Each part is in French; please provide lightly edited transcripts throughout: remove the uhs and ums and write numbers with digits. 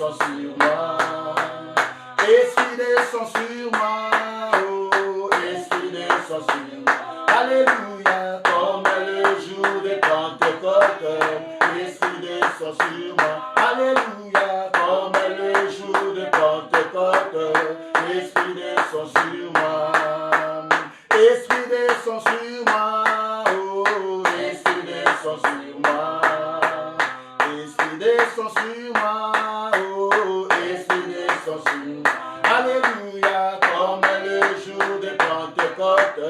descend sur moi. Esprit descend sur moi. Oh, Esprit descend sur moi. Alléluia, comme le jour de Pentecôte. Esprit descend sur moi. Alléluia, comme le jour de Pentecôte. Esprit descend sur moi. Esprit descend sur moi. Oh, Esprit descend sur moi. Esprit descend sur moi. Oh, Esprit descend sur moi. Alléluia, comme le jour de Pentecôte.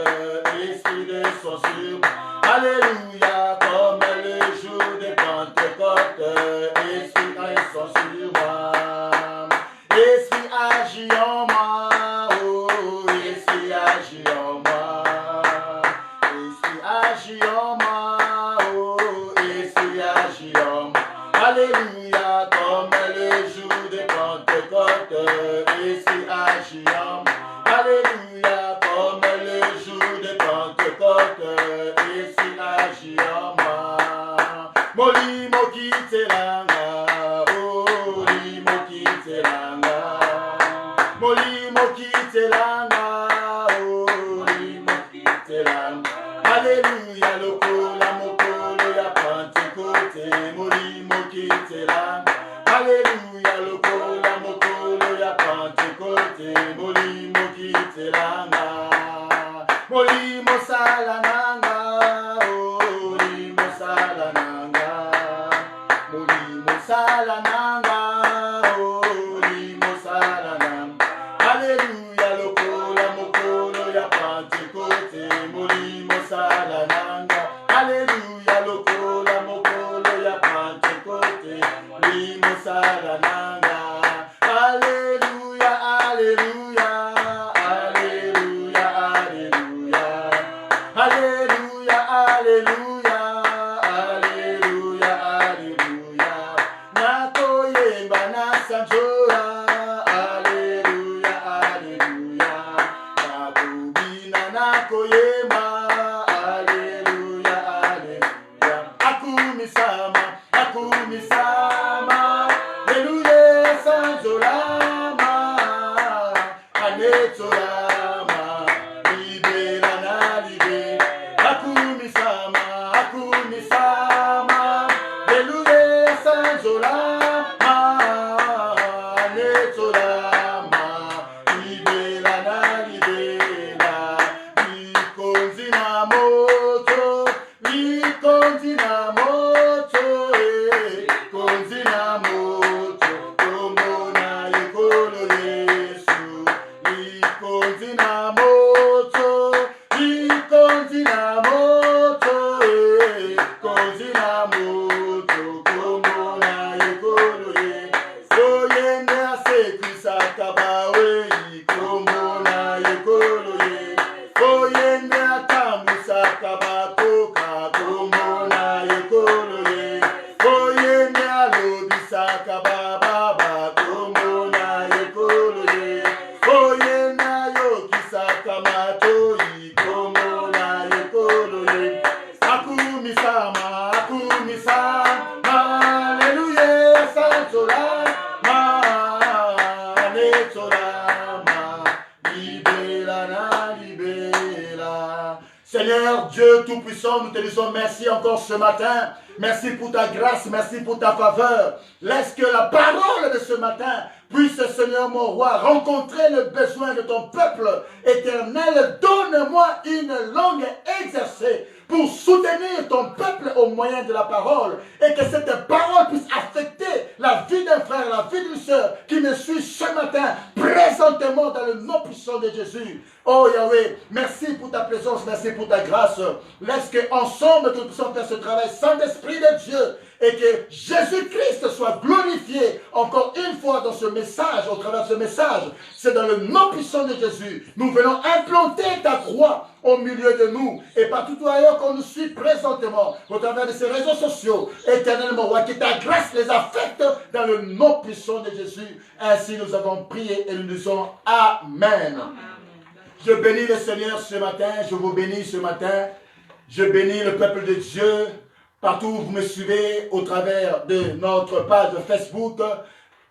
Esprit descend sur moi. Alléluia, comme le jour de Pentecôte. Esprit descend sur moi. Esprit agit en moi. Oh, Esprit agit en moi. Esprit agit en moi. Oh, Esprit agit en moi. Alléluia, comme le jour de Pentecôte. Esprit agit en moi. Alléluia, comme le jour de Pentecôte. Esprit agit en moi. Molimo kitelanga. Oh, molimo kitelanga. Molimo kitelanga. Oh, molimo kitelanga. Alléluia, lokola mokolo ya Pentecôte. Molimo kitelanga. Alléluia, lokola mokolo ya Pentecôte. Molimo kitelanga. Molimo salananga. Oh, molimo salananga. Molimo salananga. Oh, molimo salananga. Alléluia, lokola mokolo ya Pentecôte. Molimo salananga. Alléluia, lokola mokolo ya Pentecôte. Molimo salananga. Alléluia, alléluia. Alléluia, alléluia. Alléluia, alléluia. Alléluia, alléluia. Nakoyemba nasanjora. Alléluia, alléluia. Nakobina nakoyemba. Alléluia, alléluia. Akumisama, akumisama. Alléluia, sanjolama. Anetolama. Libera na libera. Akumisama, akumisama. Alléluia, sanjolama. Anetolama. Libera na libera. Likonzi na moto. Likonzi na moto. Likonzi na moto. Komona yekolo Yesu. Likonzi na moto. Likonzi na moto. Likonzi na moto. Komona yekolo Yesu. Oyende asekwisa kabawe. Komona yekolo Yesu. Oyende atamusa kabakoka. Komona yekolo Yesu. Oyende alobisa kabababa. Komona yekolo Yesu. Oyende ayokisa kamatoi. Komona yekolo Yesu. Akumisama, akumisama. Alléluia, sansolama. Netolama. Libera na libera. Seigneur Dieu Tout-Puissant, nous te disons merci encore ce matin. Merci pour ta grâce, merci pour ta faveur. Laisse que la parole de ce matin puisse, Seigneur mon roi, rencontrer le besoin de ton peuple éternel. Donne-moi une langue exercée pour soutenir ton peuple au moyen de la parole et que cette parole puisse affecter la vie d'un frère, la vie d'une sœur qui me suit ce matin, présentement dans le nom puissant de Jésus. Oh Yahweh, merci pour ta présence, merci pour ta grâce. Laisse qu'ensemble nous puissions faire ce travail, Saint-Esprit de Dieu, et que Jésus-Christ soit glorifié encore une fois dans ce message, au travers de ce message. C'est dans le nom puissant de Jésus. Nous venons implanter ta croix au milieu de nous et partout ailleurs qu'on nous suit présentement au travers de ces réseaux sociaux. Éternellement, roi, que ta grâce les affecte dans le nom puissant de Jésus. Ainsi nous avons prié et nous disons Amen. Je bénis le Seigneur ce matin, je vous bénis ce matin. Je bénis le peuple de Dieu. Partout où vous me suivez au travers de notre page Facebook,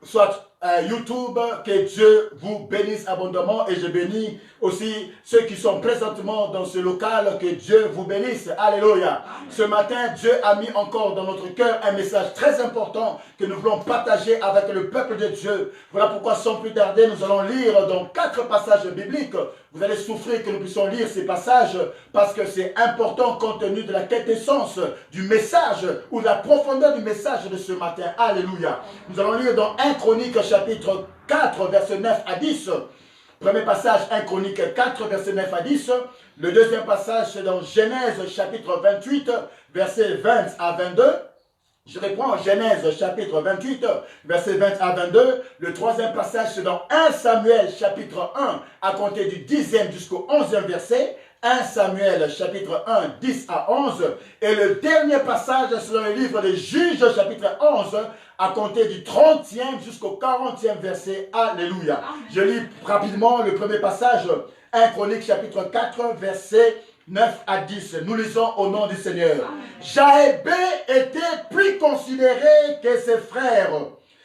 soit YouTube, que Dieu vous bénisse abondamment et je bénis aussi ceux qui sont présentement dans ce local, que Dieu vous bénisse. Alléluia. Ce matin, Dieu a mis encore dans notre cœur un message très important que nous voulons partager avec le peuple de Dieu. Voilà pourquoi sans plus tarder, nous allons lire dans 4 passages bibliques. Vous allez souffrir que nous puissions lire ces passages parce que c'est important compte tenu de la quintessence du message ou de la profondeur du message de ce matin. Alléluia. Nous allons lire dans 1 Chronique chapitre 4 verset 9 à 10. Premier passage 1 Chronique 4 verset 9 à 10. Le deuxième passage c'est dans Genèse chapitre 28 verset 20 à 22. Je reprends Genèse chapitre 28, verset 20 à 22. Le troisième passage, c'est dans 1 Samuel chapitre 1, à compter du 10e jusqu'au 11e verset. 1 Samuel chapitre 1, 10 à 11. Et le dernier passage, c'est dans le livre des Juges chapitre 11, à compter du 30e jusqu'au 40e verset. Alléluia. Je lis rapidement le premier passage, 1 Chronique chapitre 4, verset 9 à 10. Nous lisons au nom du Seigneur. Jaébé était plus considéré que ses frères.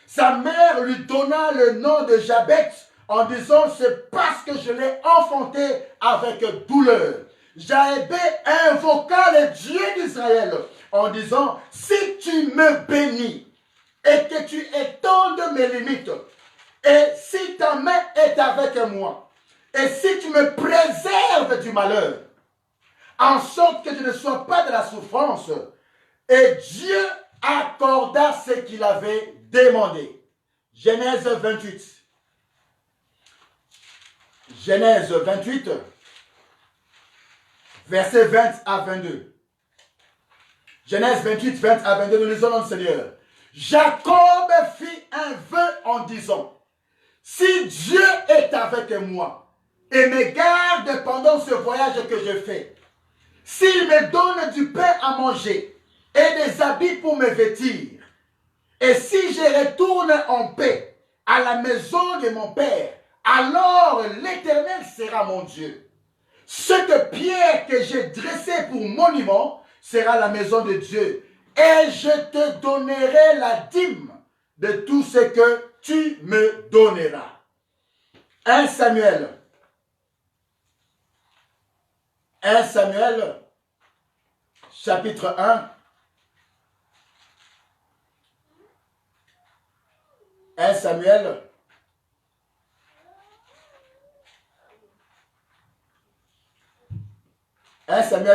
Sa mère lui donna le nom de Jabet en disant c'est parce que je l'ai enfanté avec douleur. Jaébé invoqua le Dieu d'Israël en disant si tu me bénis et que tu étendes mes limites et si ta main est avec moi et si tu me préserves du malheur, en sorte que je ne sois pas de la souffrance. Et Dieu accorda ce qu'il avait demandé. Genèse 28. Genèse 28, versets 20 à 22. Genèse 28, 20 à 22, nous lisons dans le Seigneur. Jacob fit un vœu en disant, si Dieu est avec moi et me garde pendant ce voyage que je fais, s'il me donne du pain à manger et des habits pour me vêtir, et si je retourne en paix à la maison de mon Père, alors l'Éternel sera mon Dieu. Cette pierre que j'ai dressée pour monument sera la maison de Dieu, et je te donnerai la dîme de tout ce que tu me donneras. 1 Samuel 1 Samuel, chapitre 1. 1 Samuel,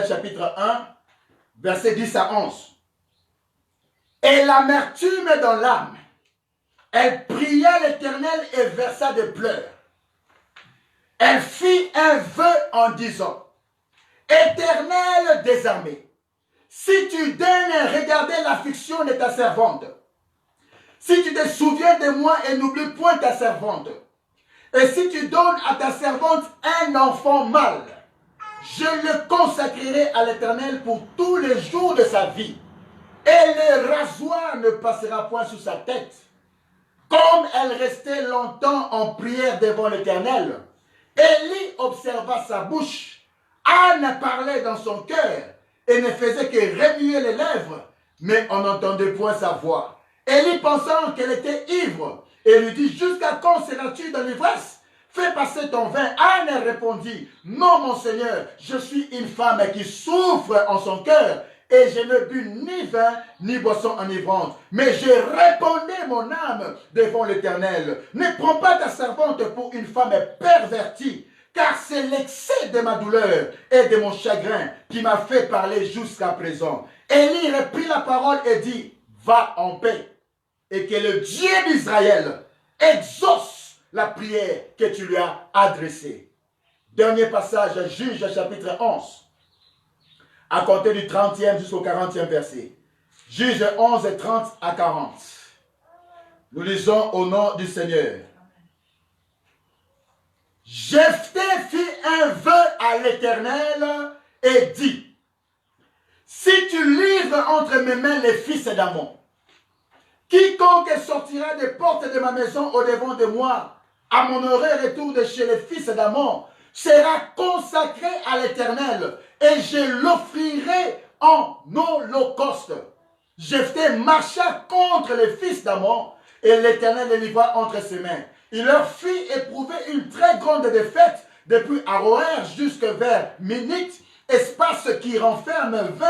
chapitre 1, verset 10 à 11. Et l'amertume dans l'âme, elle pria l'Éternel et versa des pleurs. Elle fit un vœu en disant, Éternel des armées, si tu daignes regarder l'affliction de ta servante, si tu te souviens de moi et n'oublie point ta servante, et si tu donnes à ta servante un enfant mâle, je le consacrerai à l'Éternel pour tous les jours de sa vie, et le rasoir ne passera point sous sa tête. Comme elle restait longtemps en prière devant l'Éternel, Élie observa sa bouche. Anne parlait dans son cœur et ne faisait que remuer les lèvres, mais on n'entendait point sa voix. Élie pensant qu'elle était ivre et lui dit, jusqu'à quand seras-tu dans l'ivresse? Fais passer ton vin. Anne répondit, non mon Seigneur, je suis une femme qui souffre en son cœur et je ne bus ni vin ni boisson enivrante, mais j'ai répandu mon âme devant l'Éternel. Ne prends pas ta servante pour une femme pervertie, car c'est l'excès de ma douleur et de mon chagrin qui m'a fait parler jusqu'à présent. Élie reprit la parole et dit, va en paix, et que le Dieu d'Israël exauce la prière que tu lui as adressée. Dernier passage, Juge chapitre 11, à compter du 30e jusqu'au 40e verset. Juge 11, 30 à 40. Nous lisons au nom du Seigneur. Jephthé fit un vœu à l'Éternel et dit, si tu livres entre mes mains les fils d'Ammon, quiconque sortira des portes de ma maison au-devant de moi, à mon heureux retour de chez les fils d'Ammon, sera consacré à l'Éternel, et je l'offrirai en holocauste. Jephthé marcha contre les fils d'Ammon, et l'Éternel les livra entre ses mains. Il leur fit éprouver une très grande défaite depuis Aroër jusque vers Minit, espace qui renferme 20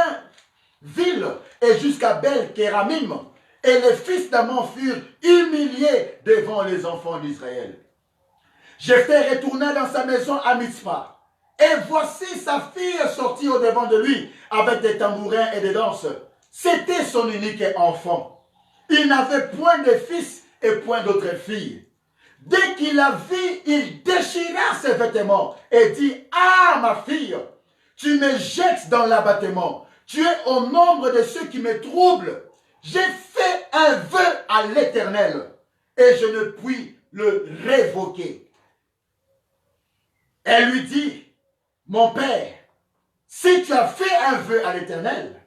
villes, et jusqu'à Bel-Kéramim. Et les fils d'Amon furent humiliés devant les enfants d'Israël. Jephthé retourna dans sa maison à Mitzpah. Et voici sa fille sortie au-devant de lui avec des tambourins et des danses. C'était son unique enfant. Il n'avait point de fils et point d'autres filles. Dès qu'il la vit, il déchira ses vêtements et dit: Ah, ma fille, tu me jettes dans l'abattement. Tu es au nombre de ceux qui me troublent. J'ai fait un vœu à l'Éternel et je ne puis le révoquer. Elle lui dit: Mon père, si tu as fait un vœu à l'Éternel,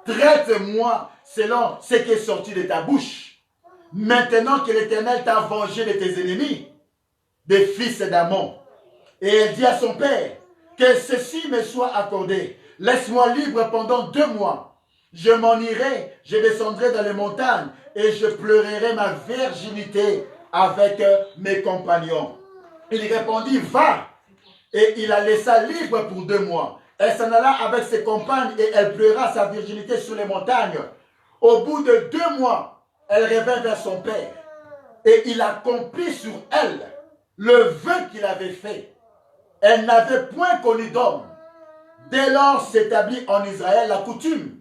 traite-moi selon ce qui est sorti de ta bouche. Maintenant que l'Éternel t'a vengé de tes ennemis, des fils d'Amon. Et elle dit à son père: Que ceci me soit accordé. Laisse-moi libre pendant 2 mois. Je m'en irai, je descendrai dans les montagnes et je pleurerai ma virginité avec mes compagnons. Il répondit: Va. Et il la laissa libre pour 2 mois. Elle s'en alla avec ses compagnes et elle pleura sa virginité sur les montagnes. Au bout de 2 mois, elle revint vers son père et il accomplit sur elle le vœu qu'il avait fait. Elle n'avait point connu d'homme. Dès lors s'établit en Israël la coutume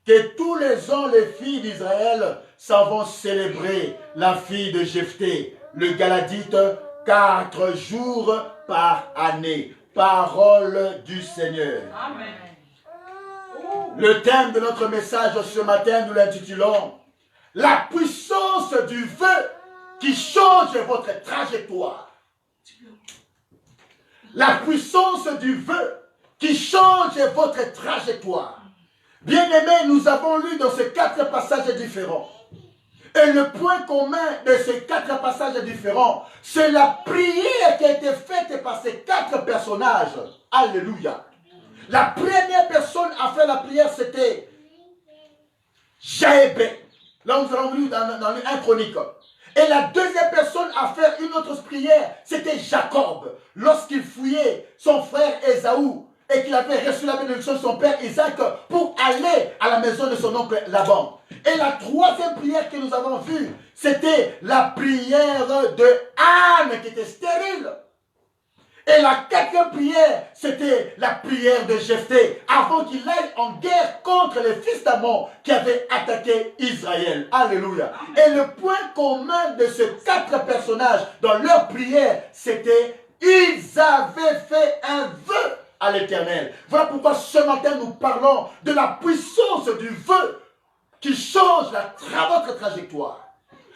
que tous les ans les filles d'Israël s'en vont célébrer la fille de Jephthé, le Galadite, 4 jours par année. Parole du Seigneur. Amen. Le thème de notre message ce matin, nous l'intitulons « La puissance du vœu qui change votre trajectoire ». La puissance du vœu qui change votre trajectoire. Bien-aimés, nous avons lu dans ces 4 passages différents. Et le point commun de ces 4 passages différents, c'est la prière qui a été faite par ces 4 personnages. Alléluia. La première personne à faire la prière, c'était Jaébé. Là, nous allons lire dans le 1 Chronique. Et la deuxième personne à faire une autre prière, c'était Jacob. Lorsqu'il fouillait son frère Ésaü et qu'il avait reçu la bénédiction de son père Isaac pour aller à la maison de son oncle Laban. Et la troisième prière que nous avons vue, c'était la prière de Anne qui était stérile. Et la 4e prière, c'était la prière de Jephthé, avant qu'il aille en guerre contre les fils d'Amon qui avaient attaqué Israël. Alléluia. Et le point commun de ces 4 personnages dans leur prière, c'était ils avaient fait un vœu à l'Éternel. Voilà pourquoi ce matin nous parlons de la puissance du vœu qui change votre trajectoire.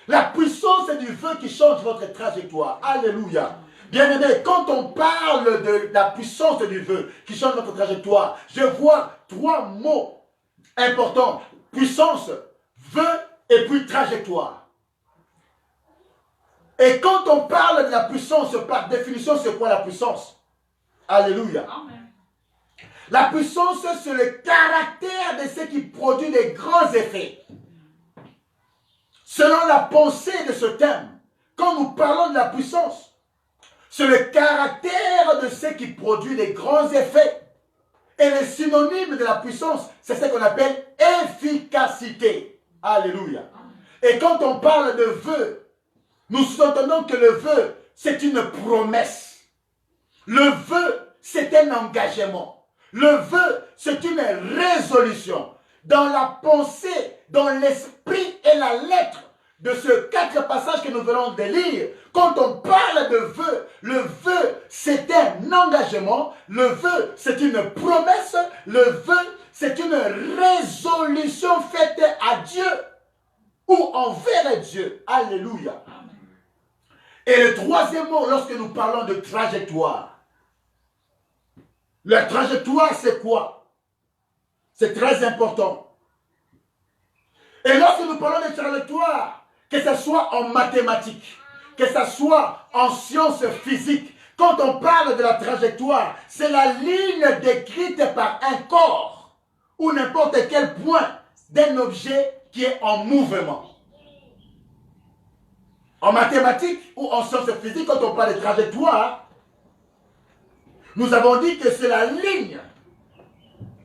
La puissance du vœu qui change votre trajectoire. Alléluia. Bien-aimés, quand on parle de la puissance du vœu qui change notre trajectoire, je vois 3 mots importants. Puissance, vœu et puis trajectoire. Et quand on parle de la puissance, par définition, c'est quoi la puissance? Alléluia. Amen. La puissance, c'est le caractère de ce qui produit des grands effets. Selon la pensée de ce thème, quand nous parlons de la puissance, c'est le caractère de ce qui produit des grands effets. Et le synonyme de la puissance, c'est ce qu'on appelle efficacité. Alléluia. Et quand on parle de vœu, nous entendons que le vœu, c'est une promesse. Le vœu, c'est un engagement. Le vœu, c'est une résolution. Dans la pensée, dans l'esprit et la lettre de ces 4 passages que nous venons de lire, quand on parle de vœu, le vœu, c'est un engagement, le vœu, c'est une promesse, le vœu, c'est une résolution faite à Dieu ou envers Dieu. Alléluia. Et le 3e mot, lorsque nous parlons de trajectoire, la trajectoire, c'est quoi? C'est très important. Et lorsque nous parlons de trajectoire, que ce soit en mathématiques, que ce soit en sciences physiques, quand on parle de la trajectoire, c'est la ligne décrite par un corps ou n'importe quel point d'un objet qui est en mouvement. En mathématiques ou en sciences physiques, quand on parle de trajectoire, nous avons dit que c'est la ligne.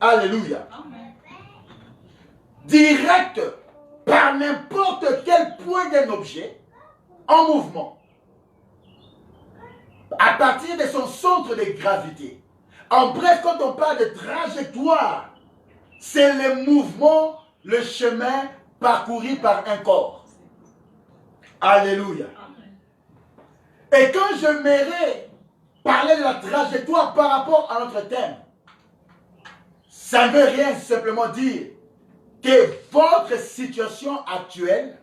Alléluia. Directe par n'importe quel point d'un objet en mouvement. À partir de son centre de gravité. En bref, quand on parle de trajectoire, c'est le mouvement, le chemin parcouru par un corps. Alléluia. Et quand je m'aimerais parler de la trajectoire par rapport à notre thème, ça ne veut rien simplement dire que votre situation actuelle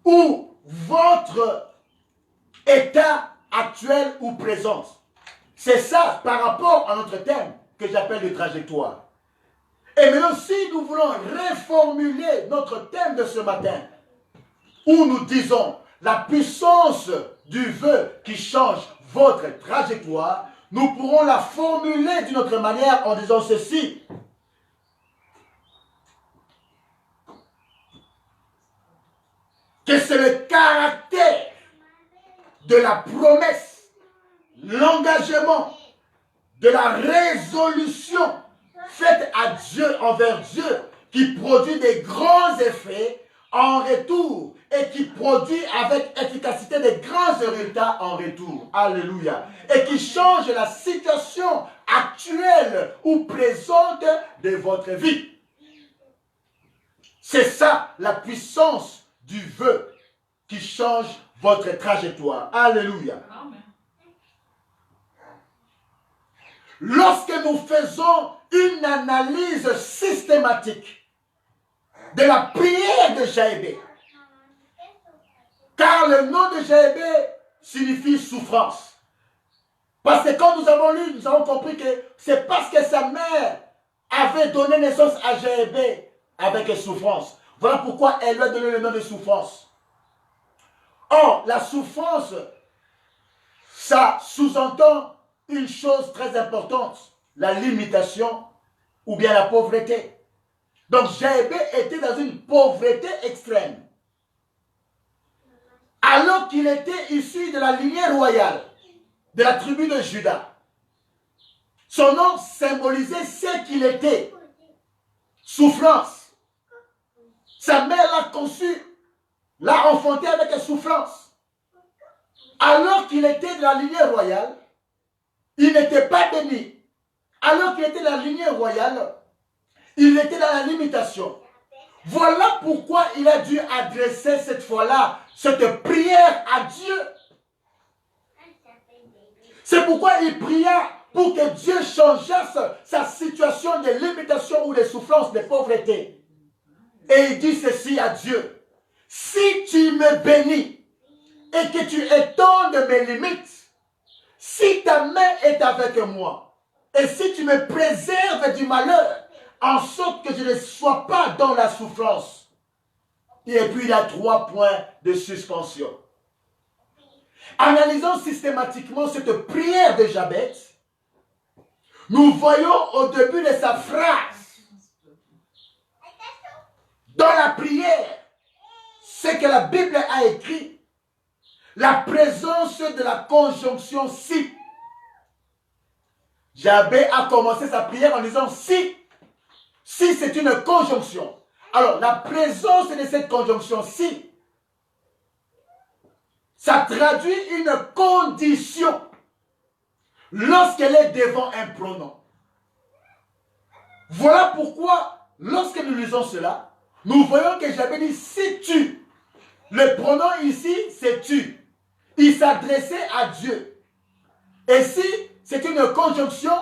ou votre état actuel ou présent. C'est ça par rapport à notre thème que j'appelle de trajectoire. Et maintenant, si nous voulons reformuler notre thème de ce matin, où nous disons la puissance du vœu qui change votre trajectoire, nous pourrons la formuler d'une autre manière en disant ceci. Que c'est le caractère de la promesse, l'engagement, de la résolution faite à Dieu, envers Dieu, qui produit des grands effets en retour et qui produit avec efficacité des grands résultats en retour. Alléluia. Et qui change la situation actuelle ou présente de votre vie. C'est ça la puissance du vœu qui change votre trajectoire. Alléluia. Lorsque nous faisons une analyse systématique de la prière de Jaébé, car le nom de Jaébé signifie souffrance. Parce que quand nous avons lu, nous avons compris que c'est parce que sa mère avait donné naissance à Jaébé avec souffrance. Voilà pourquoi elle lui a donné le nom de souffrance. Or, la souffrance, ça sous-entend une chose très importante, la limitation ou bien la pauvreté. Donc Jaébé était dans une pauvreté extrême. Alors qu'il était issu de la lignée royale, de la tribu de Juda. Son nom symbolisait ce qu'il était. Souffrance. Sa mère l'a conçu, l'a enfanté avec souffrance. Alors qu'il était de la lignée royale, il n'était pas béni. Alors qu'il était de la lignée royale, il était dans la limitation. Voilà pourquoi il a dû adresser cette fois-là cette prière à Dieu. C'est pourquoi il pria pour que Dieu changeasse sa situation de limitation ou de souffrance, de pauvreté. Et il dit ceci à Dieu. Si tu me bénis et que tu étendes mes limites, si ta main est avec moi, et si tu me préserves du malheur, en sorte que je ne sois pas dans la souffrance. Et puis il y a 3 points de suspension. Analysons systématiquement cette prière de Jabez. Nous voyons au début de sa phrase, dans la prière, ce que la Bible a écrit, la présence de la conjonction si. Jabez a commencé sa prière en disant si. Si c'est une conjonction. Alors, la présence de cette conjonction si, ça traduit une condition lorsqu'elle est devant un pronom. Voilà pourquoi, lorsque nous lisons cela, nous voyons que j'avais dit si tu. Le pronom ici, c'est tu. Il s'adressait à Dieu. Et si c'est une conjonction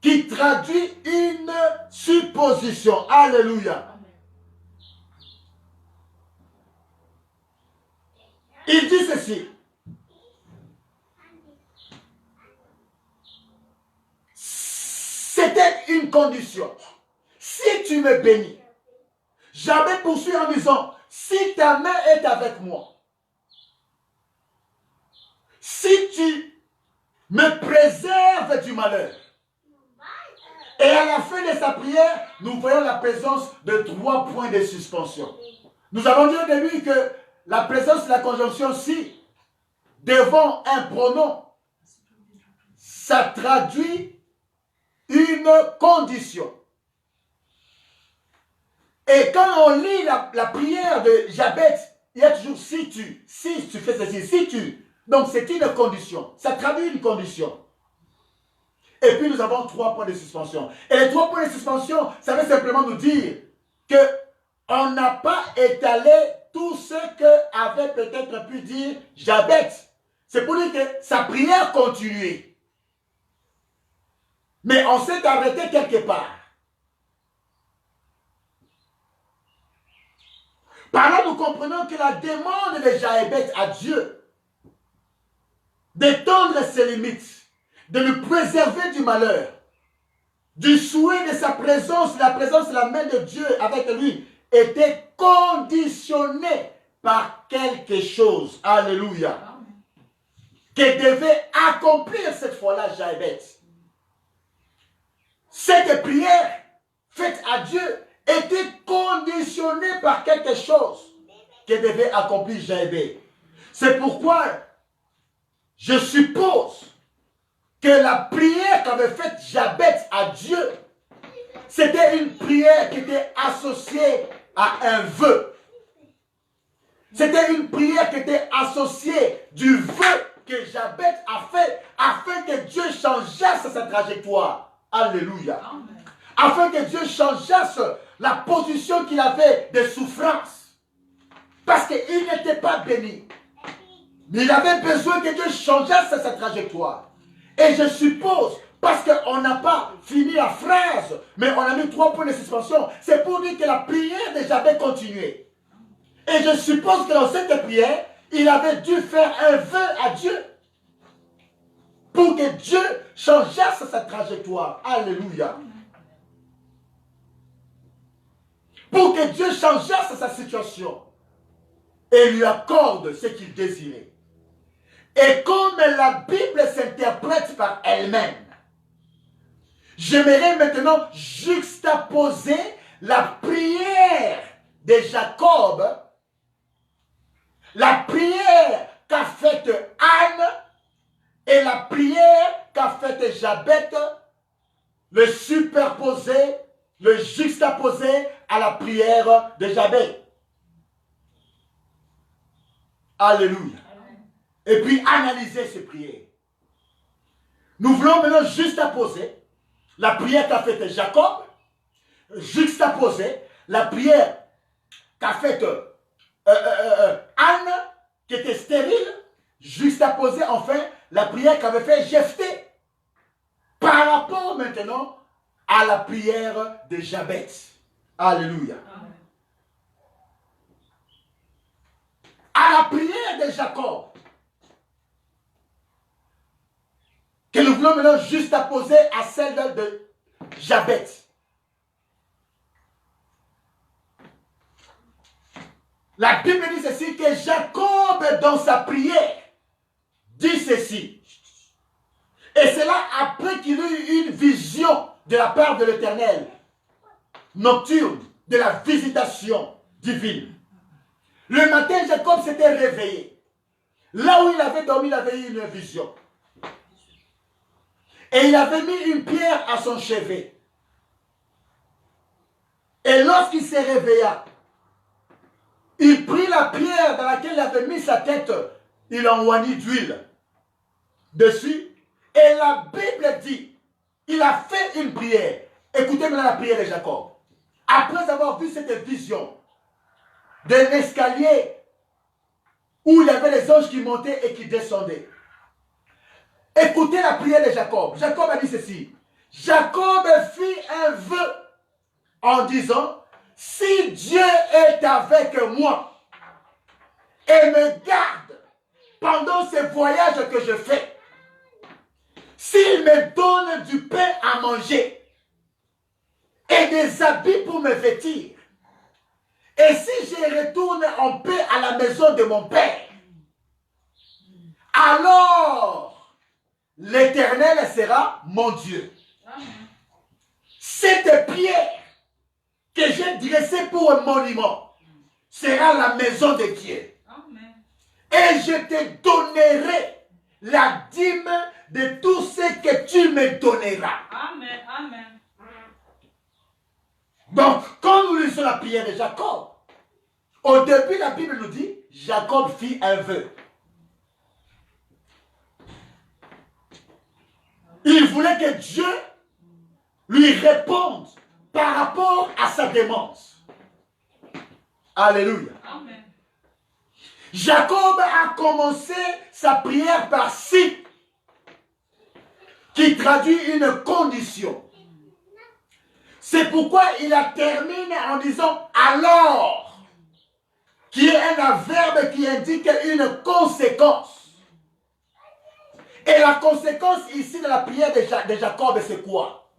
qui traduit une supposition. Alléluia. Il dit ceci. C'était une condition. Si tu me bénis, j'avais poursuivi en disant, si ta main est avec moi, si tu me préserves du malheur. Et à la fin de sa prière, nous voyons la présence de 3 points de suspension. Nous avons dit au début que la présence de la conjonction si devant un pronom, ça traduit une condition. Et quand on lit la prière de Jabez, il y a toujours si tu fais ceci, si tu. Donc c'est une condition, ça traduit une condition. Et puis nous avons 3 points de suspension. Et les 3 points de suspension, ça veut simplement nous dire qu'on n'a pas étalé tout ce que avait peut-être pu dire Jabez. C'est pour dire que sa prière continuait. Mais on s'est arrêté quelque part. Par là, nous comprenons que la demande de Jabez à Dieu d'étendre ses limites, de le préserver du malheur, du souhait de sa présence, la présence de la main de Dieu avec lui, était conditionnée par quelque chose. Alléluia. Que devait accomplir cette fois-là Jabez. Cette prière faite à Dieu était conditionnée par quelque chose que devait accomplir Jabez. C'est pourquoi je suppose que la prière qu'avait faite Jabez à Dieu, c'était une prière qui était associée à un vœu. C'était une prière qui était associée du vœu que Jabez a fait afin que Dieu changeasse sa trajectoire. Alléluia. Amen. Afin que Dieu changeasse la position qu'il avait de souffrance. Parce qu'il n'était pas béni. Mais il avait besoin que Dieu changeasse sa trajectoire. Et je suppose, parce qu'on n'a pas fini la phrase, mais on a mis 3 points de suspension, c'est pour dire que la prière de Jabez continuait. Et je suppose que dans cette prière, il avait dû faire un vœu à Dieu pour que Dieu changeasse sa trajectoire. Alléluia. Pour que Dieu changeasse sa situation et lui accorde ce qu'il désirait. Et comme la Bible s'interprète par elle-même, j'aimerais maintenant juxtaposer la prière de Jacob, la prière qu'a faite Anne et la prière qu'a faite Jabez, le superposer, le juxtaposer à la prière de Jabez. Alléluia. Et puis analyser ces prières. Nous voulons maintenant juxtaposer la prière qu'a faite Jacob, juxtaposer la prière qu'a faite Anne, qui était stérile, juxtaposer enfin la prière qu'avait fait Jephthé, par rapport maintenant à la prière de Jabez. Alléluia. Amen. À la prière de Jacob, que nous voulons maintenant juxtaposer à celle de Jabez. La Bible dit ceci, que Jacob dans sa prière dit ceci. Et c'est là après qu'il eut une vision de la part de l'Éternel, nocturne, de la visitation divine. Le matin, Jacob s'était réveillé. Là où il avait dormi, il avait eu une vision. Et il avait mis une pierre à son chevet. Et lorsqu'il s'est réveilla, il prit la pierre dans laquelle il avait mis sa tête, il en oignit d'huile dessus. Et la Bible dit, il a fait une prière. Écoutez maintenant la prière de Jacob. Après avoir vu cette vision d'un escalier où il y avait les anges qui montaient et qui descendaient. Écoutez la prière de Jacob. Jacob a dit ceci. Jacob fit un vœu en disant, si Dieu est avec moi et me garde pendant ces voyages que je fais, s'il me donne du pain à manger et des habits pour me vêtir, et si je retourne en paix à la maison de mon père, alors l'Éternel sera mon Dieu. Cette pierre que j'ai dressée pour un monument sera la maison de Dieu. Et je te donnerai la dîme de tout ce que tu me donneras. Amen. Amen. Donc, quand nous lisons la prière de Jacob, au début, la Bible nous dit, Jacob fit un vœu. Il voulait que Dieu lui réponde par rapport à sa demande. Alléluia. Amen. Jacob a commencé sa prière par si, qui traduit une condition. C'est pourquoi il a terminé en disant alors, qui est un verbe qui indique une conséquence. Et la conséquence ici de la prière de Jacob, c'est quoi?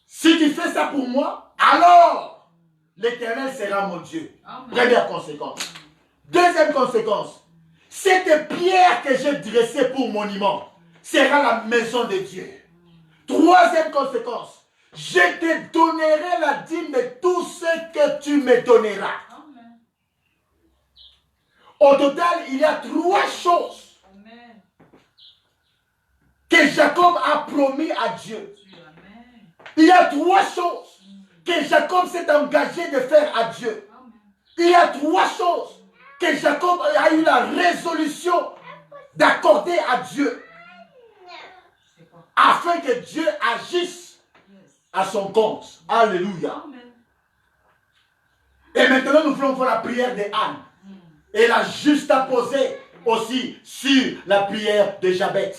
Si tu fais ça pour moi, alors l'Éternel sera mon Dieu. Amen. Première conséquence. Deuxième conséquence, cette pierre que j'ai dressée pour monument sera la maison de Dieu. Troisième conséquence, je te donnerai la dîme de tout ce que tu me donneras. Amen. Au total, il y a trois choses Amen. que Jacob a promis à Dieu. Amen. Il y a trois choses que Jacob s'est engagé de faire à Dieu. Amen. Il y a trois choses que Jacob a eu la résolution d'accorder à Dieu afin que Dieu agisse à son compte. Alléluia. Amen. Et maintenant, nous voulons voir la prière de Anne. Elle a juste à poser aussi sur la prière de Jabet.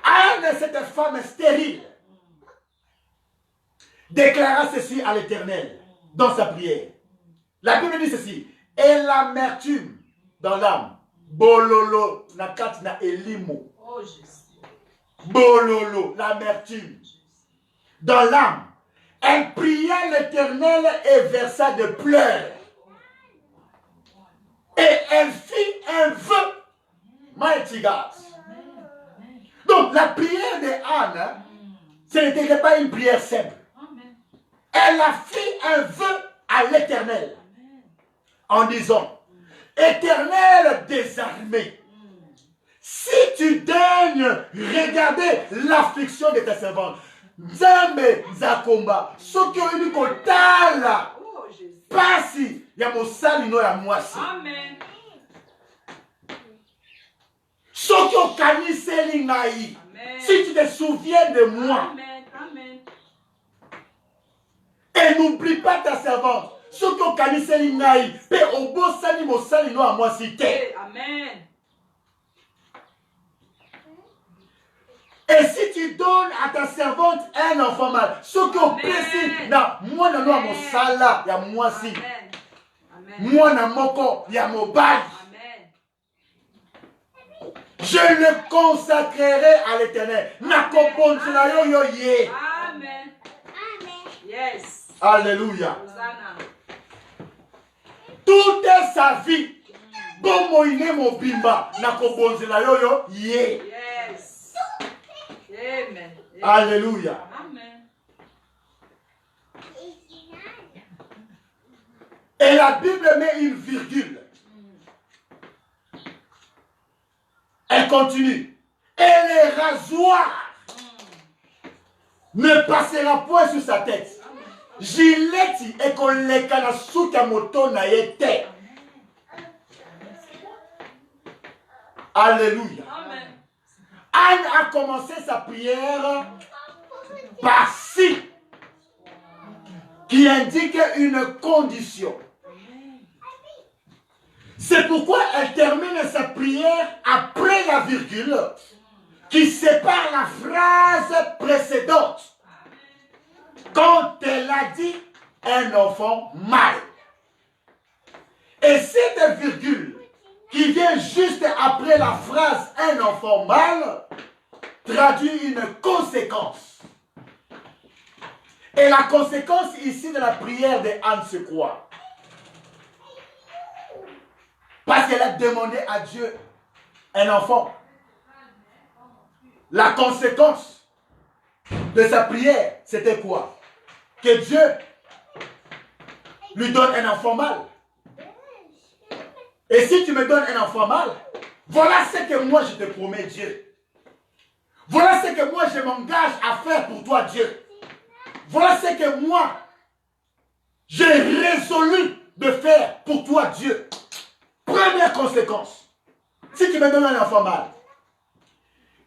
Anne, cette femme stérile, déclara ceci à l'Éternel dans sa prière. La Bible dit ceci. Et l'amertume dans l'âme. Bololo, nakat na elimo. Oh Jésus. Bololo, l'amertume. Dans l'âme. Elle pria l'Éternel et versa de pleurs. Et elle fit un vœu. Mighty God. Donc la prière de Anne, ce n'était pas une prière simple. Amen. Elle a fait un vœu à l'Éternel en disant, Éternel des armées, si tu daignes regarder l'affliction de ta servante, Nzambe Zakomba, soki oyini kotala Oh Jésus. pasi ya mosali no ya mwasi. Amen. Soki okaniseli ngai, Amen. si tu te souviens de moi, Amen. Amen. et n'oublie pas ta servante, soki okaniseli ngai, pe obosani mosali no ya mwasi te. Amen. Et si tu donnes à ta servante un enfant mâle, ce que opesi na mwana no ya mosala ya mwasi, Amen. Amen. mwana moko ya mobali, Amen. je le consacrerai à l'Éternel. Nakobonzela yo yo ye. Amen. Yes. Alléluia. Hosanna. Toute sa vie, bomo ine mobimba, nakobonzela yo yo ye. Yes. Amen. Alléluia. Amen. Et la Bible met une virgule. Elle continue. Et les rasoirs ne passera point sur sa tête. Gileti et koleka na suka moto na yete. Alléluia. Amen. Anne a commencé sa prière par si, qui indique une condition. C'est pourquoi elle termine sa prière après la virgule qui sépare la phrase précédente. Quand elle a dit un enfant mâle. Et cette virgule qui vient juste après la phrase un enfant mâle traduit une conséquence. Et la conséquence ici de la prière de Anne, c'est quoi? Parce qu'elle a demandé à Dieu un enfant. La conséquence de sa prière, c'était quoi? Que Dieu lui donne un enfant mâle. Et si tu me donnes un enfant mâle, voilà ce que moi je te promets, Dieu. Voilà ce que moi je m'engage à faire pour toi, Dieu. Voilà ce que moi j'ai résolu de faire pour toi, Dieu. Première conséquence, si tu me donnes un enfant mâle,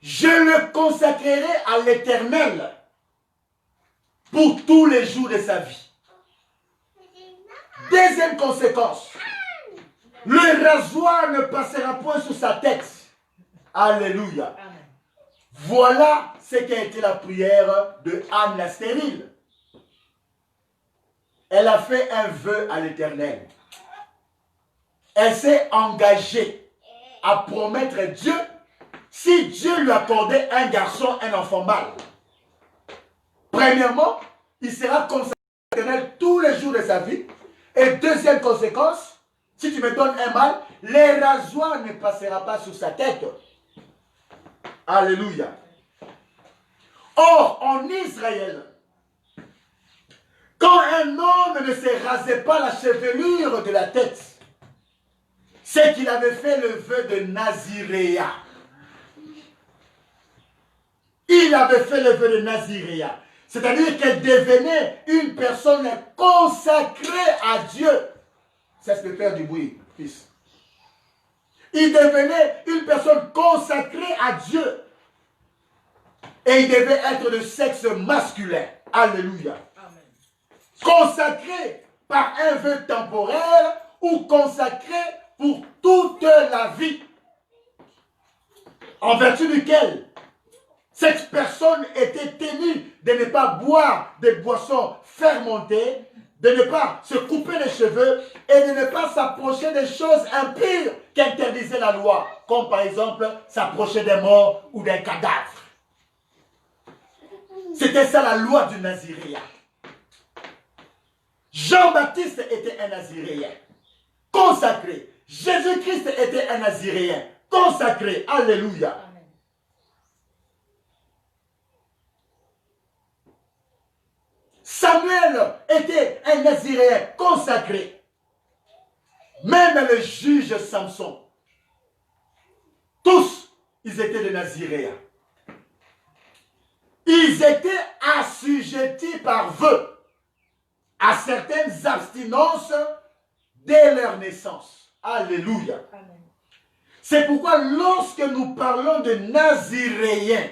je le consacrerai à l'Éternel pour tous les jours de sa vie. Deuxième conséquence, le rasoir ne passera point sur sa tête. Alléluia. Voilà ce qu'a été la prière de Anne la stérile. Elle a fait un vœu à l'Éternel. Elle s'est engagée à promettre à Dieu, si Dieu lui accordait un garçon, un enfant mâle. Premièrement, il sera consacré à l'Éternel tous les jours de sa vie. Et deuxième conséquence, si tu me donnes un mâle, le rasoir ne passera pas sur sa tête. Alléluia. Or, en Israël, quand un homme ne se rasait pas la chevelure de la tête, c'est qu'il avait fait le vœu de Naziréa. Il avait fait le vœu de Naziréa. C'est-à-dire qu'elle devenait une personne consacrée à Dieu. C'est ce que faire du bruit, fils. Il devenait une personne consacrée à Dieu. Et il devait être de sexe masculin. Alléluia. Amen. Consacré par un vœu temporaire ou consacré pour toute la vie. En vertu duquel cette personne était tenue de ne pas boire des boissons fermentées, de ne pas se couper les cheveux et de ne pas s'approcher des choses impures qu'interdisait la loi, comme par exemple s'approcher des morts ou d'un cadavre. C'était ça la loi du Naziréen. Jean-Baptiste était un Naziréen, consacré. Jésus-Christ était un Naziréen, consacré. Alléluia. Amen. Samuel était un Naziréen, consacré. Même le juge Samson. Tous, ils étaient des Naziréens. Ils étaient assujettis par vœu à certaines abstinences dès leur naissance. Alléluia. C'est pourquoi lorsque nous parlons de Naziréen,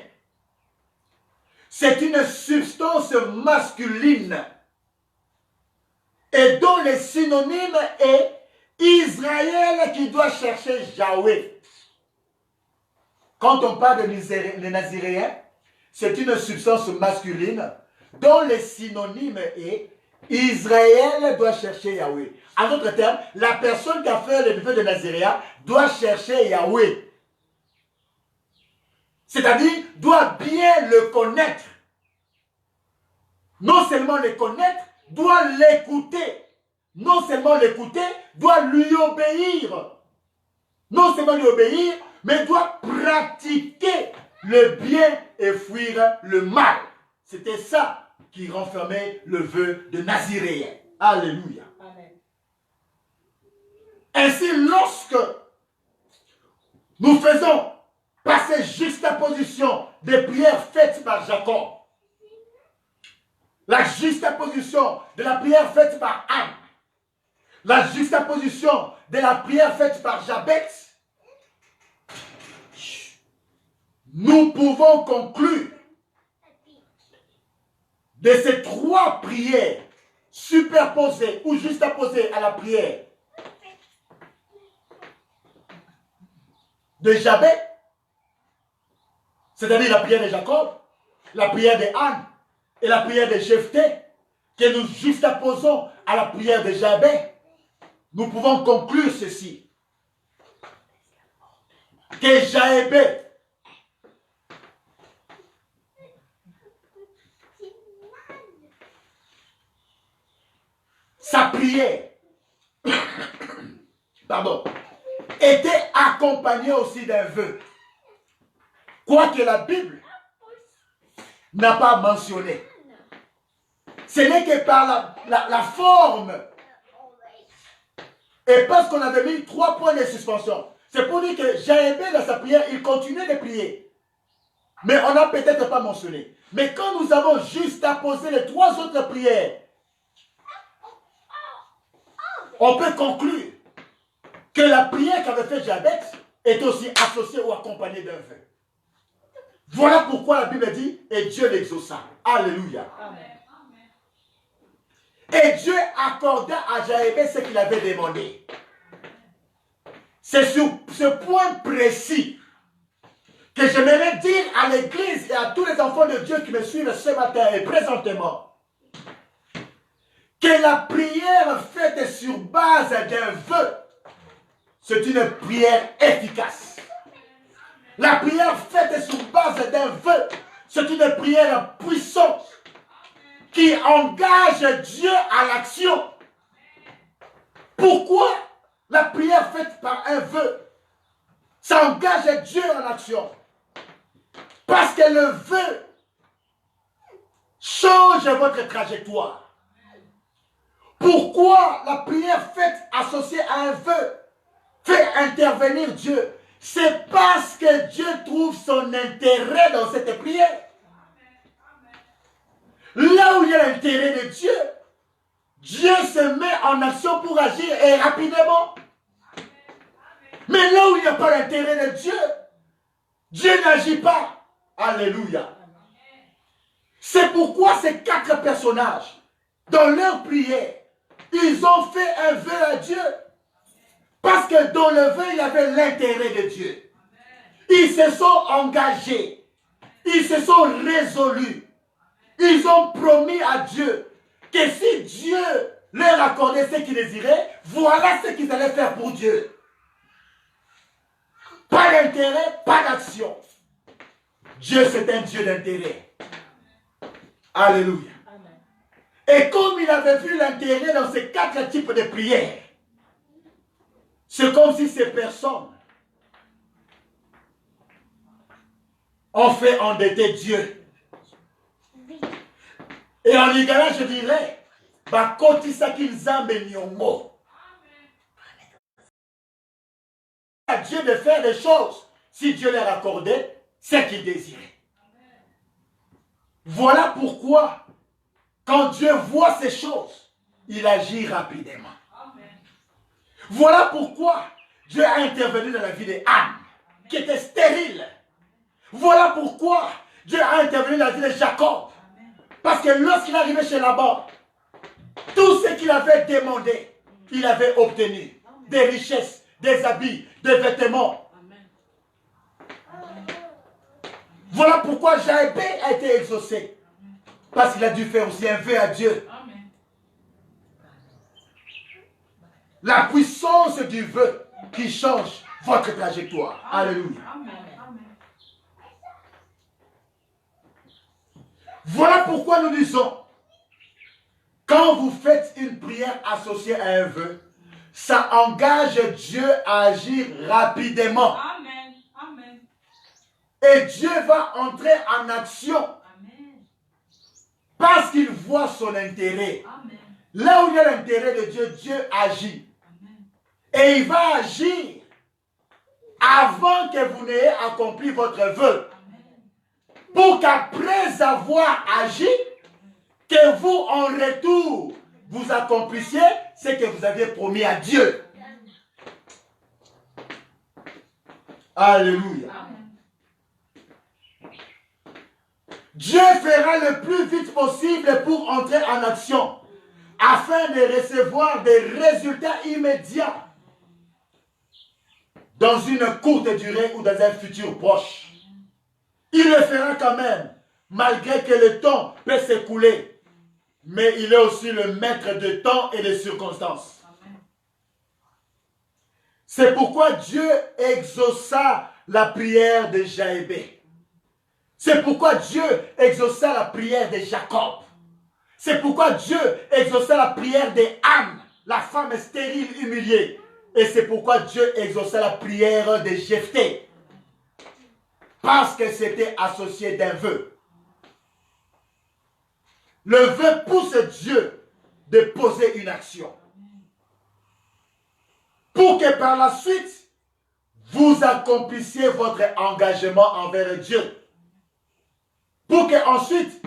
c'est une substance masculine et dont le synonyme est Israël qui doit chercher Yahweh. Quand on parle de Naziréen, c'est une substance masculine dont le synonyme est Israël doit chercher Yahweh. En d'autres termes, la personne qui a fait le vœu de Naziréa doit chercher Yahweh. C'est-à-dire, doit bien le connaître. Non seulement le connaître, doit l'écouter. Non seulement l'écouter, doit lui obéir. Non seulement lui obéir, mais doit pratiquer le bien et fuir le mal. C'était ça qui renfermait le vœu de Naziréen. Alléluia. Amen. Ainsi, lorsque nous faisons passer juxtaposition des prières faites par Jacob, la juxtaposition de la prière faite par Anne, la juxtaposition de la prière faite par Jabez, nous pouvons conclure de ces trois prières superposées ou juxtaposées à la prière de Jabez, c'est-à-dire la prière de Jacob, la prière de Anne et la prière de Jephthé, que nous juxtaposons à la prière de Jabez, nous pouvons conclure ceci. Que Jabez sa prière était accompagnée aussi d'un vœu. Quoique la Bible n'a pas mentionné. Ce n'est que par la forme Et parce qu'on avait mis 3 points de suspension, c'est pour dire que Jaébé, dans sa prière, il continuait de prier. Mais on n'a peut-être pas mentionné. Mais quand nous avons juste à poser les 3 autres prières, on peut conclure que la prière qu'avait fait Jabez est aussi associée ou accompagnée d'un vœu. Voilà pourquoi la Bible dit, et Dieu l'exauça. Alléluia. Amen. Et Dieu accorda à Jaébé ce qu'il avait demandé. C'est sur ce point précis que j'aimerais dire à l'église et à tous les enfants de Dieu qui me suivent ce matin et présentement que la prière faite sur base d'un vœu, c'est une prière efficace. La prière faite sur base d'un vœu, c'est une prière puissante qui engage Dieu à l'action. Pourquoi la prière faite par un vœu, ça engage Dieu en action? Parce que le vœu change votre trajectoire. Pourquoi la prière faite associée à un vœu fait intervenir Dieu? C'est parce que Dieu trouve son intérêt dans cette prière. Là où il y a l'intérêt de Dieu, Dieu se met en action pour agir et rapidement. Mais là où il n'y a pas l'intérêt de Dieu, Dieu n'agit pas. Alléluia. C'est pourquoi ces 4 personnages, dans leur prière, ils ont fait un vœu à Dieu. Parce que dans le vœu, il y avait l'intérêt de Dieu. Ils se sont engagés. Ils se sont résolus. Ils ont promis à Dieu que si Dieu leur accordait ce qu'ils désiraient, voilà ce qu'ils allaient faire pour Dieu. Pas d'intérêt, pas d'action. Dieu, c'est un Dieu d'intérêt. Alléluia. Et comme il avait vu l'intérêt dans ces 4 types de prières, c'est comme si ces personnes ont fait endetter Dieu. Et en lingala, je dirais, à Dieu de faire des choses si Dieu leur accordait ce qu'ils désiraient. Voilà pourquoi, quand Dieu voit ces choses, il agit rapidement. Voilà pourquoi Dieu a intervenu dans la vie d'Anne, qui était stérile. Voilà pourquoi Dieu a intervenu dans la vie de Jacob. Parce que lorsqu'il arrivait chez Laban, tout ce qu'il avait demandé, il avait obtenu. Des richesses, des habits, des vêtements. Voilà pourquoi Jaébé a été exaucé. Parce qu'il a dû faire aussi un vœu à Dieu. La puissance du vœu qui change votre trajectoire. Alléluia. Voilà pourquoi nous disons, quand vous faites une prière associée à un vœu, ça engage Dieu à agir rapidement. Amen. Amen. Et Dieu va entrer en action. Amen. Parce qu'il voit son intérêt. Amen. Là où il y a l'intérêt de Dieu, Dieu agit. Amen. Et il va agir avant que vous n'ayez accompli votre vœu. Pour qu'après avoir agi, que vous en retour, vous accomplissiez ce que vous aviez promis à Dieu. Alléluia. Dieu fera le plus vite possible pour entrer en action, afin de recevoir des résultats immédiats dans une courte durée ou dans un futur proche. Il le fera quand même, malgré que le temps peut s'écouler. Mais il est aussi le maître de temps et de circonstances. C'est pourquoi Dieu exauça la prière de Jaébé. C'est pourquoi Dieu exauça la prière de Jacob. C'est pourquoi Dieu exauça la prière d'Anne, la femme stérile humiliée. Et c'est pourquoi Dieu exauça la prière de Jephthé. Parce que c'était associé d'un vœu. Le vœu pousse Dieu de poser une action. pour que par la suite, vous accomplissiez votre engagement envers Dieu. Pour que ensuite,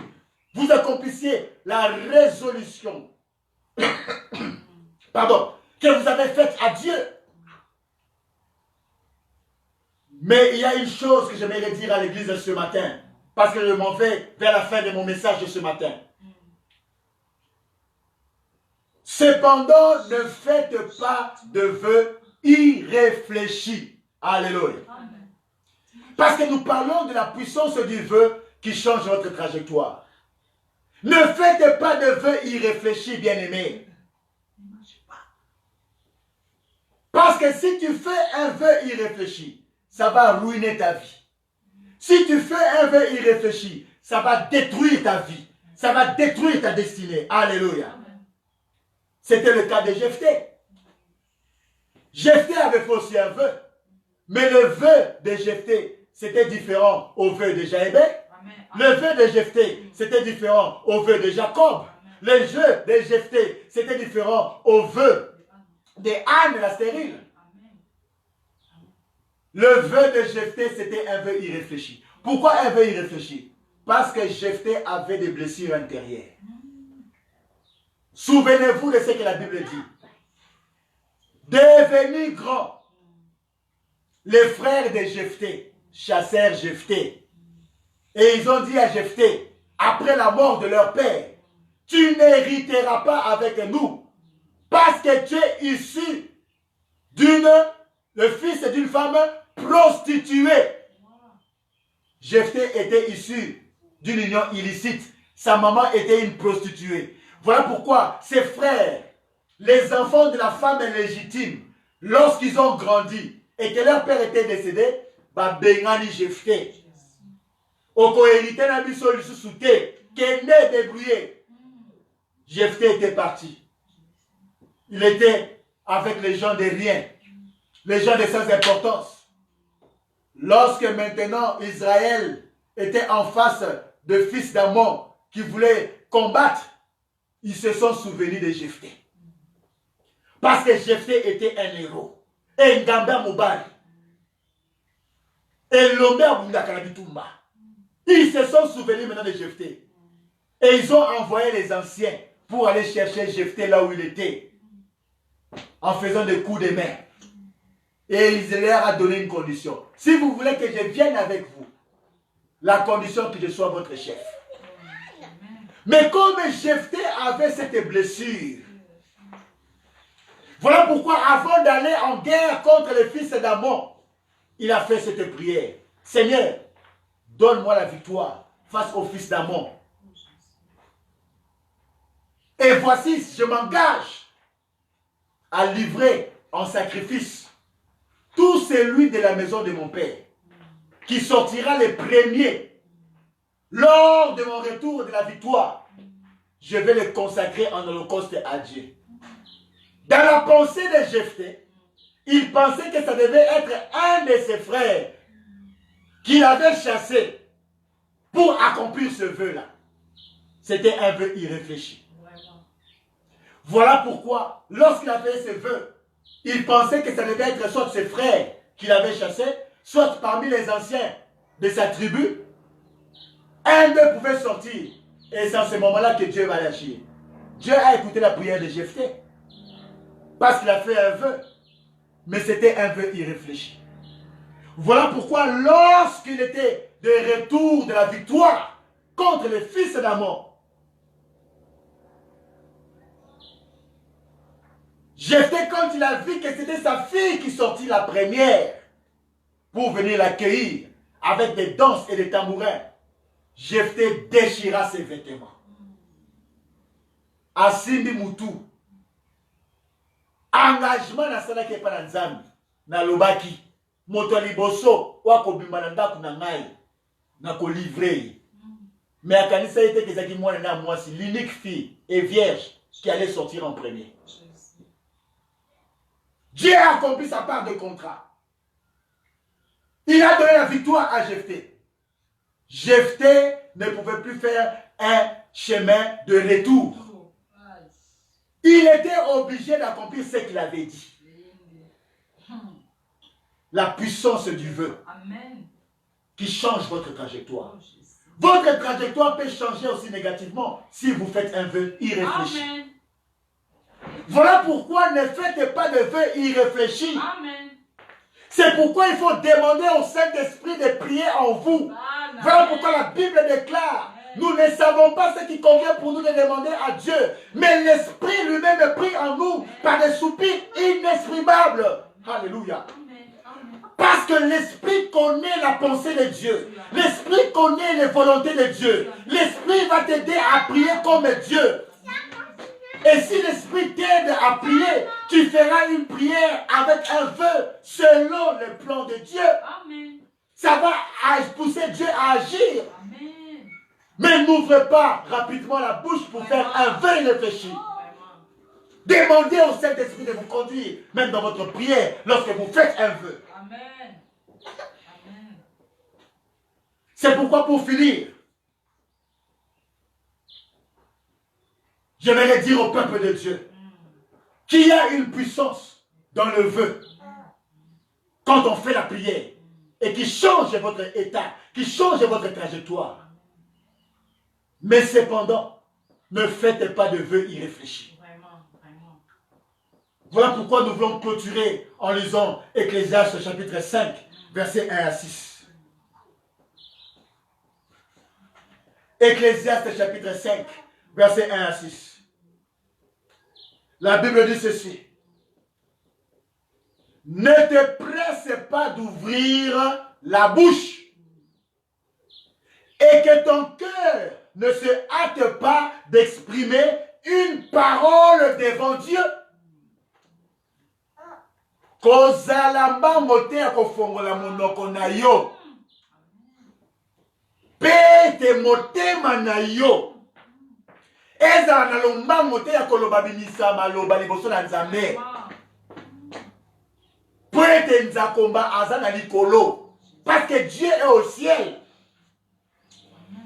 vous accomplissiez la résolution pardon, que vous avez faite à Dieu. Mais il y a une chose que j'aimerais dire à l'église ce matin, parce que je m'en vais vers la fin de mon message de ce matin. Cependant, ne faites pas de vœux irréfléchis. Alléluia. Parce que nous parlons de la puissance du vœu qui change votre trajectoire. Ne faites pas de vœux irréfléchis, bien-aimés. Parce que si tu fais un vœu irréfléchi, ça va ruiner ta vie. Si tu fais un vœu irréfléchi, ça va détruire ta vie. Ça va détruire ta destinée. Alléluia. C'était le cas de Jephthé. Jephthé avait fait aussi un vœu. Mais le vœu de Jephthé, c'était différent au vœu de Jaébé. Le vœu de Jephthé, c'était différent au vœu de Jacob. Le vœu de Jephthé, c'était différent au vœu de Anne la stérile. Le vœu de Jephthé, c'était un vœu irréfléchi. Pourquoi un vœu irréfléchi? Parce que Jephthé avait des blessures intérieures. Souvenez-vous de ce que la Bible dit. Devenus grands, les frères de Jephthé chassèrent Jephthé. Et ils ont dit à Jephthé, après la mort de leur père, tu n'hériteras pas avec nous, parce que tu es issu le fils d'une femme prostituée. Jephthé était issu d'une union illicite. Sa maman était une prostituée. Voilà pourquoi ses frères, les enfants de la femme légitime, lorsqu'ils ont grandi et que leur père était décédé, bah bengani Jephthé. Oko hérité na biso lisusu te, kende débrouillé. Jephthé était parti. Il était avec les gens de rien, les gens de sans importance. Lorsque maintenant Israël était en face de fils d'Amon qui voulaient combattre, ils se sont souvenus de Jephthé. Parce que Jephthé était un héros. Et Ngamba Mobali. Et Lomber Bundakarabitumba. Ils se sont souvenus maintenant de Jephthé. Et ils ont envoyé les anciens pour aller chercher Jephthé là où il était. En faisant des coups de main. Et il leur a donné une condition. Si vous voulez que je vienne avec vous, la condition que je sois votre chef. Mais comme Jephthé avait cette blessure, voilà pourquoi avant d'aller en guerre contre les fils d'Amon, il a fait cette prière. Seigneur, donne-moi la victoire face aux fils d'Amon. Et voici, je m'engage à livrer en sacrifice tout celui de la maison de mon père qui sortira le premier lors de mon retour de la victoire. Je vais le consacrer en holocauste à Dieu. Dans la pensée de Jephthé, il pensait que ça devait être un de ses frères qu'il avait chassé pour accomplir ce vœu-là. C'était un vœu irréfléchi. Voilà pourquoi, lorsqu'il a fait ce vœu, il pensait que ça devait être soit ses frères qu'il avait chassés, soit parmi les anciens de sa tribu. Un d'eux pouvait sortir. Et c'est en ce moment-là que Dieu va l'agir. Dieu a écouté la prière de Jephthé. Parce qu'il a fait un vœu. Mais c'était un vœu irréfléchi. Voilà pourquoi lorsqu'il était de retour de la victoire contre les fils d'Amon, Jephthé, quand il a vu que c'était sa fille qui sortit la première pour venir l'accueillir avec des danses et des tambourins, Jephthé déchira ses vêtements. Asimbi Moutou. Engagement na salaki pa na Nzambi na lobaki moto liboso wako bimana ndaku na ngai na ko livrer. Mais akanisa était que zaki mwana na mwasi l'unique fille et vierge qui allait sortir en premier. Dieu a accompli sa part de contrat. Il a donné la victoire à Jephthé. Jephthé ne pouvait plus faire un chemin de retour. Il était obligé d'accomplir ce qu'il avait dit. la puissance du vœu Amen. qui change votre trajectoire. Oh, Jésus. Votre trajectoire peut changer aussi négativement si vous faites un vœu irréfléchi. Amen. Voilà pourquoi ne faites pas de vœu irréfléchi. Amen. C'est pourquoi il faut demander au Saint-Esprit de prier en vous. Amen. Voilà pourquoi la Bible déclare, nous ne savons pas ce qui convient pour nous de demander à Dieu, mais l'Esprit lui-même prie en nous par des soupirs inexprimables. Alléluia. Amen. Amen. Parce que l'Esprit connaît la pensée de Dieu. L'Esprit connaît les volontés de Dieu. L'Esprit va t'aider à prier comme Dieu. Et si l'Esprit t'aide à prier, tu feras une prière avec un vœu selon le plan de Dieu. Amen. Ça va pousser Dieu à agir. Amen. Mais n'ouvrez pas rapidement la bouche pour faire un vœu irréfléchi. Vraiment. Demandez au Saint-Esprit de vous conduire, même dans votre prière, lorsque vous faites un vœu. Amen. Amen. C'est pourquoi pour finir, j'aimerais dire au peuple de Dieu qu'il y a une puissance dans le vœu quand on fait la prière et qui change votre état, qui change votre trajectoire. Mais cependant, ne faites pas de vœux irréfléchis. Vraiment. Vraiment. Voilà pourquoi nous voulons clôturer en lisant Ecclésiaste chapitre 5, versets 1 à 6. Ecclésiaste chapitre 5, versets 1 à 6. La Bible dit ceci. Ne te presse pas d'ouvrir la bouche et que ton cœur ne se hâte pas d'exprimer une parole devant Dieu. Kozala mbango te ya kofongola monoko na yo. Pe te motema na yo. Ezala na lombango te ya koloba bimisa maloba liboso na Nzambe. Po ete nzakomba aza na likolo. Parce que Dieu est au ciel.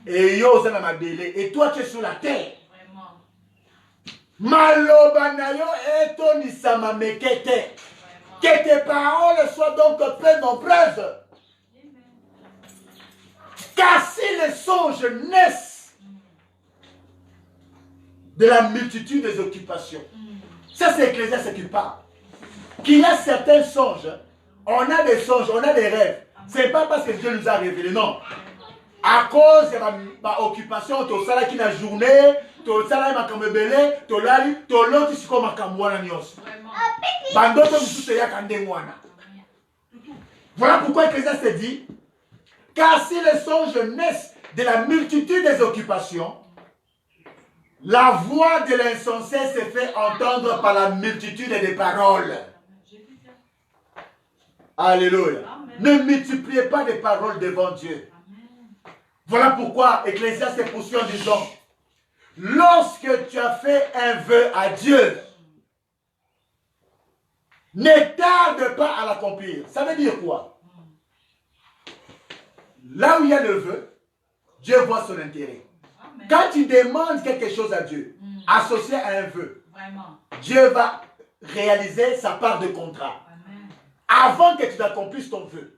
Et yo oza na mabele. Et toi tu es sur la terre. Vraiment. Maloba na yo etonisama meke te. Que tes paroles soient donc peu nombreuses. Car si les songes naissent de la multitude des occupations, ça c'est Ecclésiaste qui parle. Qu'il y a certains songes, on a des songes, on a des rêves. Ce n'est pas parce que Dieu nous a révélé, non. À cause de ma occupation, tu as la journée, tu as la kamebele, tu as la tu as tu comme kamwana nios. Voilà pourquoi Ecclésiaste dit, car si les songes naissent de la multitude des occupations, la voix de l'insensé se fait entendre par la multitude des paroles. Alléluia. Ne multipliez pas les paroles devant Dieu. Voilà pourquoi Ecclésiaste poursuit en disant, lorsque tu as fait un vœu à Dieu, ne tarde pas à l'accomplir. Ça veut dire quoi? Là où il y a le vœu, Dieu voit son intérêt. Amen. Quand tu demandes quelque chose à Dieu, associé à un vœu, Vraiment. Dieu va réaliser sa part de contrat. Amen. Avant que tu accomplisses ton vœu,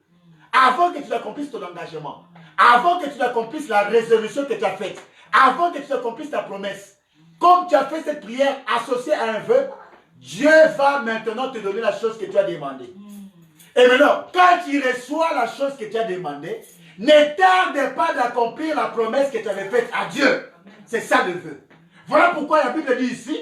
avant que tu accomplisses ton engagement, avant que tu accomplisses la résolution que tu as faite, avant que tu accomplisses ta promesse, comme tu as fait cette prière associée à un vœu, Dieu va maintenant te donner la chose que tu as demandée. Et maintenant, quand tu reçois la chose que tu as demandée, ne tarde pas d'accomplir la promesse que tu avais faite à Dieu. C'est ça le vœu. Voilà pourquoi la Bible dit ici,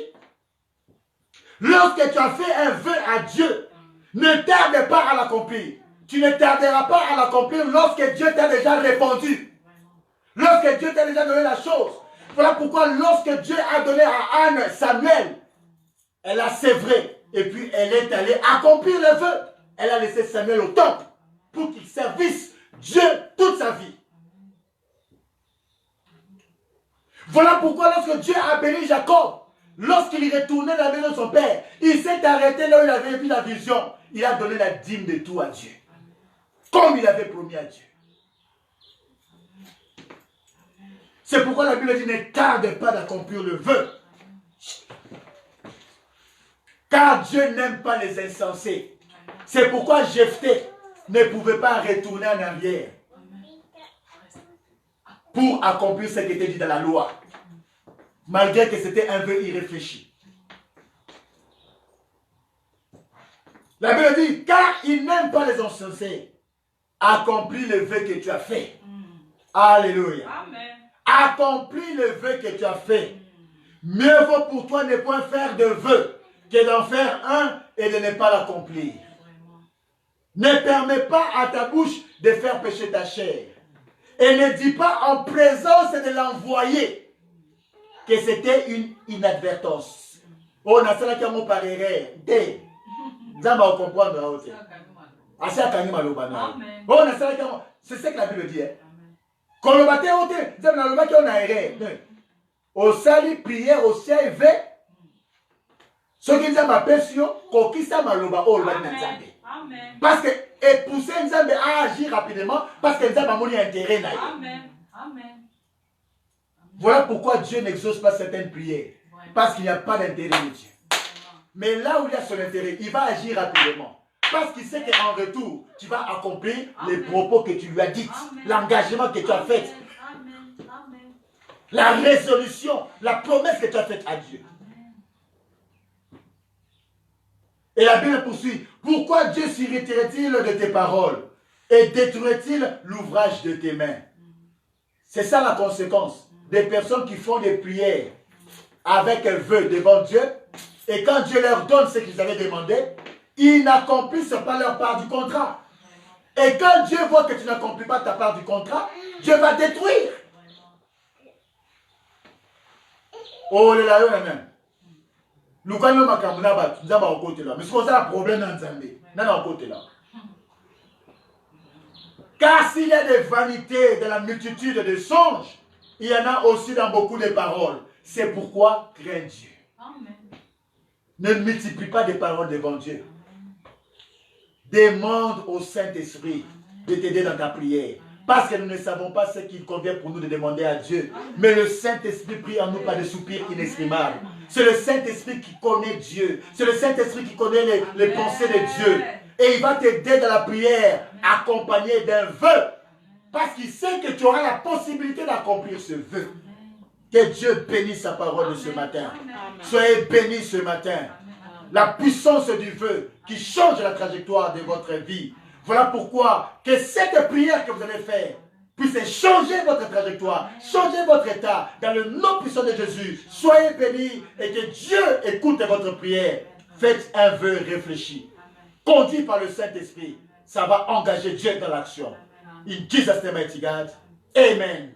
lorsque tu as fait un vœu à Dieu, ne tarde pas à l'accomplir. Tu ne tarderas pas à l'accomplir lorsque Dieu t'a déjà répondu. Lorsque Dieu t'a déjà donné la chose. Voilà pourquoi lorsque Dieu a donné à Anne Samuel, elle a sévré et puis elle est allée accomplir le vœu. Elle a laissé Samuel au temple pour qu'il servisse Dieu toute sa vie. Voilà pourquoi lorsque Dieu a béni Jacob, lorsqu'il retournait dans la maison de son père, il s'est arrêté là où il avait vu la vision. Il a donné la dîme de tout à Dieu. Comme il avait promis à Dieu. C'est pourquoi la Bible dit ne tarde pas d'accomplir le vœu. Car Dieu n'aime pas les insensés. C'est pourquoi Jephthé, ne pouvait pas retourner en arrière pour accomplir ce qui était dit dans la loi, malgré que c'était un vœu irréfléchi. La Bible dit, car il n'aime pas les insensés, accomplis le vœu que tu as fait. Alléluia. Amen. Accomplis le vœu que tu as fait. Mieux vaut pour toi ne point faire de vœu que d'en faire un et de ne pas l'accomplir. Ne permets pas à ta bouche de faire pécher ta chair. Et ne dis pas en présence de l'envoyé que c'était une inadvertance. Oh, n'a pas qu'à mon parler. Nzamba va comprendre. C'est ce que la Bible dit. Quand le matin, on a erré. Au salut, prière, au ciel, ve. Ce qui nous a ma passion, qui ça m'a loba, oh, parce que pousser Nzambe à agir rapidement, parce que Nzambe a mon intérêt. Amen. Amen. Voilà pourquoi Dieu n'exauce pas certaines prières. Parce qu'il n'y a pas d'intérêt de Dieu. Mais là où il y a son intérêt, il va agir rapidement. Parce qu'il sait qu'en retour, tu vas accomplir les propos que tu lui as dit, l'engagement que tu as fait, la résolution, la promesse que tu as faite à Dieu. Et la Bible poursuit. Pourquoi Dieu s'irriterait-il de tes paroles et détruirait-il l'ouvrage de tes mains? C'est ça la conséquence des personnes qui font des prières avec un vœu devant Dieu. Et quand Dieu leur donne ce qu'ils avaient demandé, ils n'accomplissent pas leur part du contrat. Et quand Dieu voit que tu n'accomplis pas ta part du contrat, Dieu va détruire. Oh, les là, nous quand nous avons un côté là, mais c'est ça le problème dans Zambie. Nous avons un côté là. Car s'il y a des vanités dans la multitude de songes, il y en a aussi dans beaucoup de paroles. C'est pourquoi crains Dieu. Amen. Ne multiplie pas des paroles devant Dieu. Demande au Saint-Esprit de t'aider dans ta prière. Parce que nous ne savons pas ce qu'il convient pour nous de demander à Dieu. Mais le Saint-Esprit prie en nous par des soupirs inexprimables. C'est le Saint-Esprit qui connaît Dieu. C'est le Saint-Esprit qui connaît les pensées de Dieu. Et il va t'aider dans la prière, accompagné d'un vœu. Parce qu'il sait que tu auras la possibilité d'accomplir ce vœu. Que Dieu bénisse sa parole de ce matin. Soyez bénis ce matin. La puissance du vœu qui change la trajectoire de votre vie. Voilà pourquoi que cette prière que vous allez faire puisse changer votre trajectoire, changer votre état dans le nom puissant de Jésus. Soyez bénis et que Dieu écoute votre prière. Faites un vœu réfléchi, conduit par le Saint-Esprit. Ça va engager Dieu dans l'action. In Jesus' name, mighty God. Amen. Amen.